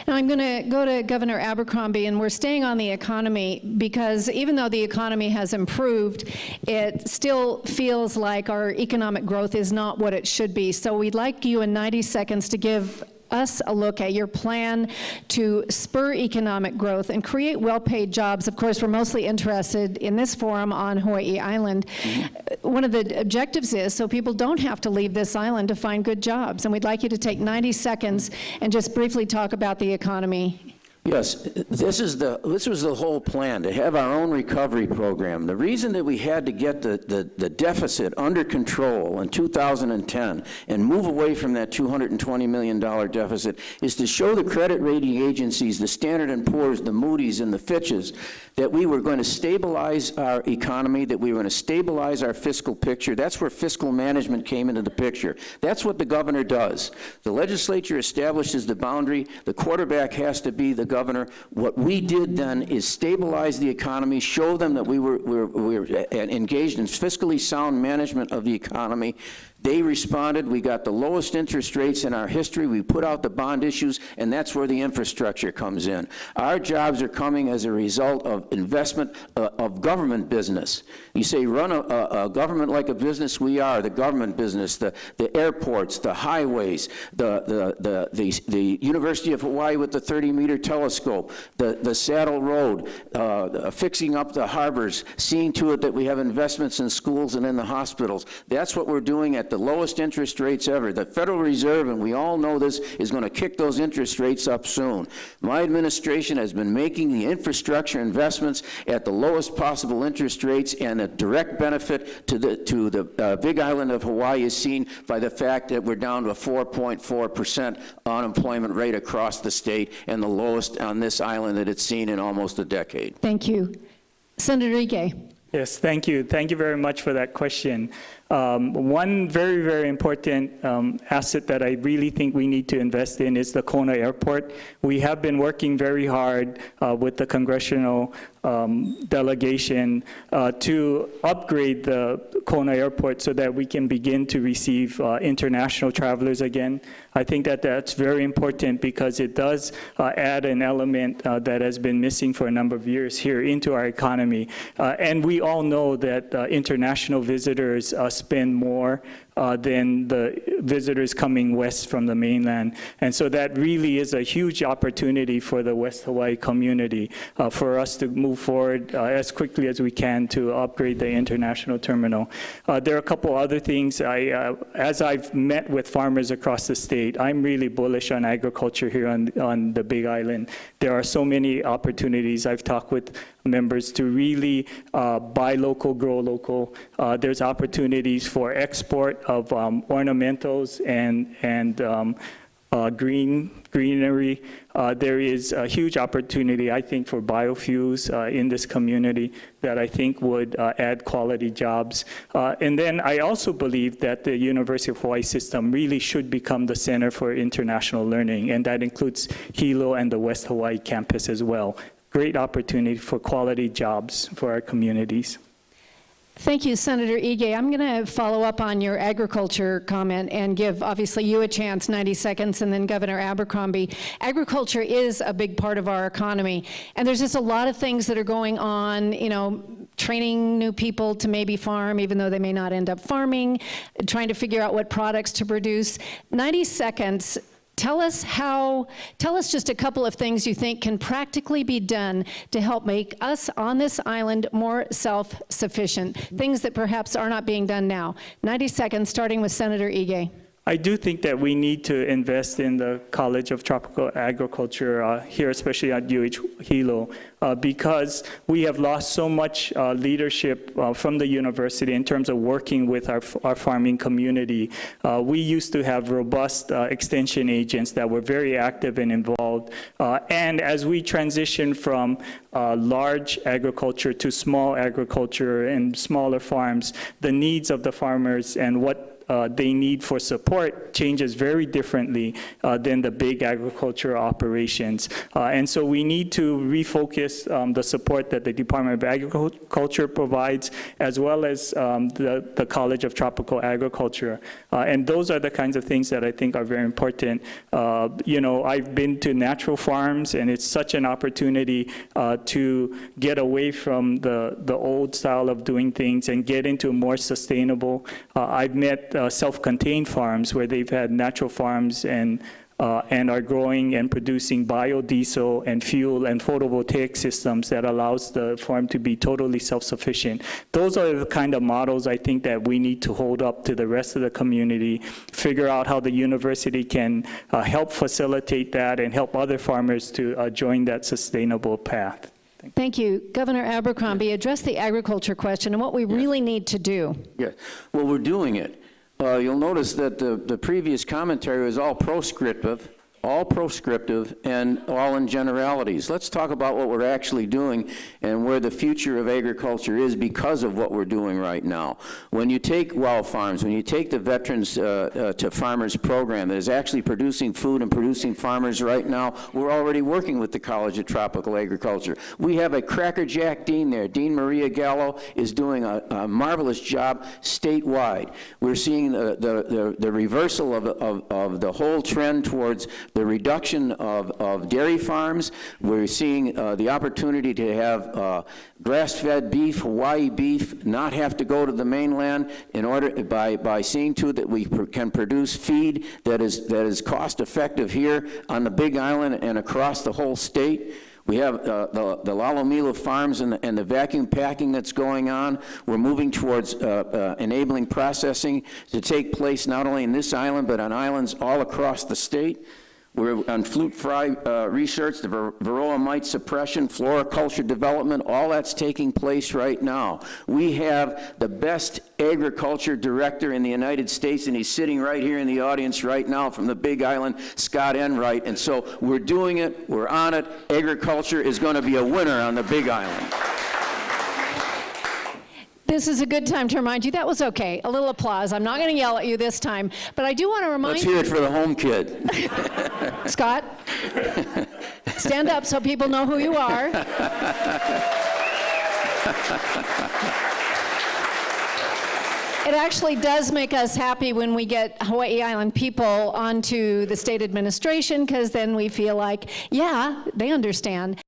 Now I'm going to go to Governor Abercrombie, and we're staying on the economy because even though the economy has improved, it still feels like our economic growth is not what it should be. So we'd like you in 90 seconds to give us a look at your plan to spur economic growth and create well-paid jobs. Of course, we're mostly interested in this forum on Hawaii Island. One of the objectives is so people don't have to leave this island to find good jobs. And we'd like you to take 90 seconds and just briefly talk about the economy. Yes, this was the whole plan, to have our own recovery program. The reason that we had to get the deficit under control in 2010 and move away from that $220 million deficit is to show the credit rating agencies, the Standard & Poor's, the Moody's, and the Fitches, that we were going to stabilize our economy, that we were going to stabilize our fiscal picture. That's where fiscal management came into the picture. That's what the governor does. The legislature establishes the boundary. The quarterback has to be the governor. What we did then is stabilize the economy, show them that we were engaged in fiscally sound management of the economy. They responded. We got the lowest interest rates in our history. We put out the bond issues, and that's where the infrastructure comes in. Our jobs are coming as a result of investment of government business. You say run a government like a business. We are the government business, the airports, the highways, the University of Hawaii with the 30-meter telescope, the Saddle Road, fixing up the harbors, seeing to it that we have investments in schools and in the hospitals. That's what we're doing at the lowest interest rates ever. The Federal Reserve, and we all know this, is going to kick those interest rates up soon. My administration has been making the infrastructure investments at the lowest possible interest rates, and a direct benefit to the Big Island of Hawaii is seen by the fact that we're down to a 4.4% unemployment rate across the state, and the lowest on this island that it's seen in almost a decade. Thank you. Senator Ige. Yes, thank you. Thank you very much for that question. One very, very important asset that I really think we need to invest in is the Kona Airport. We have been working very hard with the congressional delegation to upgrade the Kona Airport so that we can begin to receive international travelers again. I think that that's very important because it does add an element that has been missing for a number of years here into our economy. And we all know that international visitors spend more than the visitors coming west from the mainland. And so that really is a huge opportunity for the West Hawaii community for us to move forward as quickly as we can to upgrade the international terminal. There are a couple other things. As I've met with farmers across the state, I'm really bullish on agriculture here on the Big Island. There are so many opportunities. I've talked with members to really buy local, grow local. There's opportunities for export of ornamentals and greenery. There is a huge opportunity, I think, for biofuels in this community that I think would add quality jobs. And then I also believe that the University of Hawaii system really should become the center for international learning, and that includes Hilo and the West Hawaii campus as well. Great opportunity for quality jobs for our communities. Thank you, Senator Ige. I'm going to follow up on your agriculture comment and give, obviously, you a chance, 90 seconds, and then Governor Abercrombie. Agriculture is a big part of our economy, and there's just a lot of things that are going on, you know, training new people to maybe farm, even though they may not end up farming, trying to figure out what products to produce. 90 seconds. Tell us just a couple of things you think can practically be done to help make us on this island more self-sufficient, things that perhaps are not being done now. 90 seconds, starting with Senator Ige. I do think that we need to invest in the College of Tropical Agriculture here, especially at UH Hilo, because we have lost so much leadership from the university in terms of working with our farming community. We used to have robust extension agents that were very active and involved. And as we transition from large agriculture to small agriculture and smaller farms, the needs of the farmers and what they need for support changes very differently than the big agriculture operations. And so we need to refocus the support that the Department of Agriculture provides, as well as the College of Tropical Agriculture. And those are the kinds of things that I think are very important. You know, I've been to natural farms, and it's such an opportunity to get away from the old style of doing things and get into more sustainable. I've met self-contained farms where they've had natural farms and are growing and producing biodiesel and fuel and photovoltaic systems that allows the farm to be totally self-sufficient. Those are the kind of models I think that we need to hold up to the rest of the community, figure out how the university can help facilitate that and help other farmers to join that sustainable path. Thank you. Governor Abercrombie, address the agriculture question and what we really need to do. Yeah, well, we're doing it. You'll notice that the previous commentary was all proscriptive, and all in generalities. Let's talk about what we're actually doing and where the future of agriculture is because of what we're doing right now. When you take Well Farms, when you take the Veterans to Farmers program that is actually producing food and producing farmers right now, we're already working with the College of Tropical Agriculture. We have a crackerjack dean there. Dean Maria Gallo is doing a marvelous job statewide. We're seeing the reversal of the whole trend towards the reduction of dairy farms. We're seeing the opportunity to have grass-fed beef, Hawaii beef, not have to go to the mainland in order by seeing to it that we can produce feed that is cost-effective here on the Big Island and across the whole state. We have the Lalomila farms and the vacuum packing that's going on. We're moving towards enabling processing to take place not only in this island, but on islands all across the state. We're on flute fry research, the varroa mite suppression, floriculture development, all that's taking place right now. We have the best agriculture director in the United States, and he's sitting right here in the audience right now from the Big Island, Scott Enright. And so we're doing it, we're on it. Agriculture is going to be a winner on the Big Island. This is a good time to remind you that was okay. A little applause. I'm not going to yell at you this time, but I do want to remind you. Let's hear it for the home kid. Scott, stand up so people know who you are. It actually does make us happy when we get Hawaii Island people onto the state administration, because then we feel like, yeah, they understand.